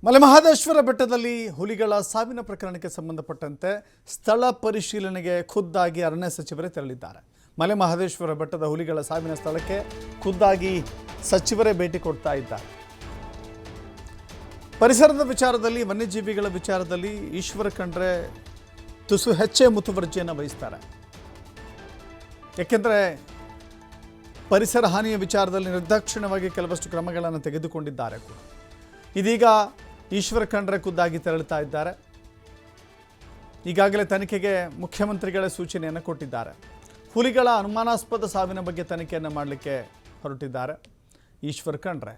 ಮಲೆಮಹದೇಶ್ವರ ಬೆಟ್ಟದಲ್ಲಿ ಹುಲಿಗಳ ಸಾವಿನ ಪ್ರಕರಣಕ್ಕೆ ಸಂಬಂಧಪಟ್ಟಂತೆ ಸ್ಥಳ ಪರಿಶೀಲನೆಗೆ ಖುದ್ದಾಗಿ ಅರಣ್ಯ ಸಚಿವರೇ ತೆರಳಿದ್ದಾರೆ. ಮಲೆಮಹದೇಶ್ವರ ಬೆಟ್ಟದ ಹುಲಿಗಳ ಸಾವಿನ ಸ್ಥಳಕ್ಕೆ ಖುದ್ದಾಗಿ ಸಚಿವರೇ ಭೇಟಿ ಕೊಡ್ತಾ ಇದ್ದಾರೆ. ಪರಿಸರದ ವಿಚಾರದಲ್ಲಿ, ವನ್ಯಜೀವಿಗಳ ವಿಚಾರದಲ್ಲಿ ಈಶ್ವರ ಖಂಡ್ರೆ ತುಸು ಹೆಚ್ಚೇ ಮುತುವರ್ಜಿಯನ್ನು ವಹಿಸ್ತಾರೆ. ಯಾಕೆಂದರೆ ಪರಿಸರ ಹಾನಿಯ ವಿಚಾರದಲ್ಲಿ ನಿರ್ದಾಕ್ಷಿಣ್ಯವಾಗಿ ಕೆಲವಷ್ಟು ಕ್ರಮಗಳನ್ನು ತೆಗೆದುಕೊಂಡಿದ್ದಾರೆ ಕೂಡ. ಇದೀಗ ಈಶ್ವರ ಖಂಡ್ರೆ ಖುದ್ದಾಗಿ ತೆರಳುತ್ತಾ ಇದ್ದಾರೆ. ಈಗಾಗಲೇ ತನಿಖೆಗೆ ಮುಖ್ಯಮಂತ್ರಿಗಳೇ ಸೂಚನೆಯನ್ನು ಕೊಟ್ಟಿದ್ದಾರೆ. ಹುಲಿಗಳ ಅನುಮಾನಾಸ್ಪದ ಸಾವಿನ ಬಗ್ಗೆ ತನಿಖೆಯನ್ನು ಮಾಡಲಿಕ್ಕೆ ಹೊರಟಿದ್ದಾರೆ ಈಶ್ವರ ಖಂಡ್ರೆ.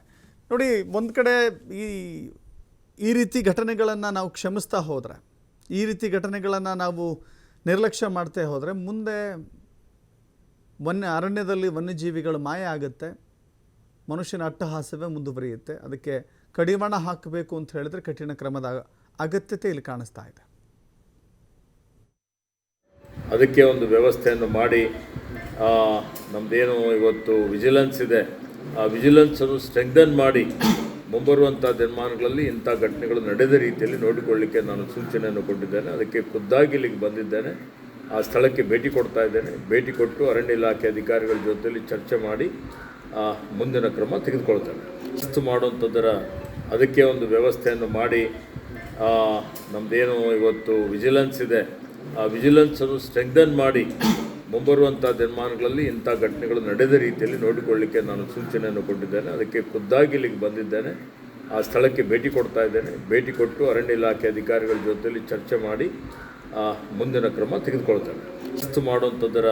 ನೋಡಿ, ಒಂದು ಕಡೆ ಈ ರೀತಿ ಘಟನೆಗಳನ್ನು ನಾವು ಕ್ಷಮಿಸ್ತಾ ಹೋದರೆ, ಈ ರೀತಿ ಘಟನೆಗಳನ್ನು ನಾವು ನಿರ್ಲಕ್ಷ್ಯ ಮಾಡ್ತಾ ಹೋದರೆ ಮುಂದೆ ಅರಣ್ಯದಲ್ಲಿ ವನ್ಯಜೀವಿಗಳು ಮಾಯ ಆಗುತ್ತೆ, ಮನುಷ್ಯನ ಅಟ್ಟಹಾಸವೇ ಮುಂದುವರಿಯುತ್ತೆ. ಅದಕ್ಕೆ ಕಡಿವಾಣ ಹಾಕಬೇಕು ಅಂತ ಹೇಳಿದ್ರೆ ಕಠಿಣ ಕ್ರಮದ ಅಗತ್ಯತೆ ಇಲ್ಲಿ ಕಾಣಿಸ್ತಾ ಇದೆ. ಅದಕ್ಕೆ ಒಂದು ವ್ಯವಸ್ಥೆಯನ್ನು ಮಾಡಿ ನಮ್ಮದೇನು ಇವತ್ತು ವಿಜಿಲೆನ್ಸ್ ಇದೆ, ಆ ವಿಜಿಲೆನ್ಸನ್ನು ಸ್ಟ್ರೆಂಗ್ದನ್ ಮಾಡಿ ಮುಂಬರುವಂಥ ದಿನಮಾನಗಳಲ್ಲಿ ಇಂಥ ಘಟನೆಗಳು ನಡೆದ ರೀತಿಯಲ್ಲಿ ನೋಡಿಕೊಳ್ಳಿಕ್ಕೆ ನಾನು ಸೂಚನೆಯನ್ನು ಕೊಟ್ಟಿದ್ದೇನೆ. ಅದಕ್ಕೆ ಖುದ್ದಾಗಿ ಇಲ್ಲಿಗೆ ಬಂದಿದ್ದೇನೆ. ಆ ಸ್ಥಳಕ್ಕೆ ಭೇಟಿ ಕೊಡ್ತಾ ಇದ್ದೇನೆ. ಭೇಟಿ ಕೊಟ್ಟು ಅರಣ್ಯ ಇಲಾಖೆ ಅಧಿಕಾರಿಗಳ ಜೊತೆಯಲ್ಲಿ ಚರ್ಚೆ ಮಾಡಿ ಮುಂದಿನ ಕ್ರಮ ತೆಗೆದುಕೊಳ್ತೇನೆ. ಶಿಸ್ತು ಮಾಡುವಂಥದ್ದರ ಅದಕ್ಕೆ ಒಂದು ವ್ಯವಸ್ಥೆಯನ್ನು ಮಾಡಿ ನಮ್ಮದೇನು ಇವತ್ತು ವಿಜಿಲೆನ್ಸ್ ಇದೆ, ಆ ವಿಜಿಲೆನ್ಸನ್ನು ಸ್ಟ್ರೆಂಗ್ದನ್ ಮಾಡಿ ಮುಂಬರುವಂಥ ದಿನಮಾನಗಳಲ್ಲಿ ಇಂಥ ಘಟನೆಗಳು ನಡೆದ ರೀತಿಯಲ್ಲಿ ನೋಡಿಕೊಳ್ಳಿಕ್ಕೆ ನಾನು ಸೂಚನೆಯನ್ನು ಕೊಟ್ಟಿದ್ದೇನೆ. ಅದಕ್ಕೆ ಖುದ್ದಾಗಿ ಇಲ್ಲಿಗೆ ಬಂದಿದ್ದೇನೆ. ಆ ಸ್ಥಳಕ್ಕೆ ಭೇಟಿ ಕೊಡ್ತಾ ಇದ್ದೇನೆ. ಭೇಟಿ ಕೊಟ್ಟು ಅರಣ್ಯ ಇಲಾಖೆ ಅಧಿಕಾರಿಗಳ ಜೊತೆಯಲ್ಲಿ ಚರ್ಚೆ ಮಾಡಿ ಮುಂದಿನ ಕ್ರಮ ತೆಗೆದುಕೊಳ್ತೇನೆ. ಶಿಸ್ತು ಮಾಡುವಂಥದ್ದರ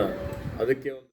ಅದಕ್ಕೆ ಒಂದು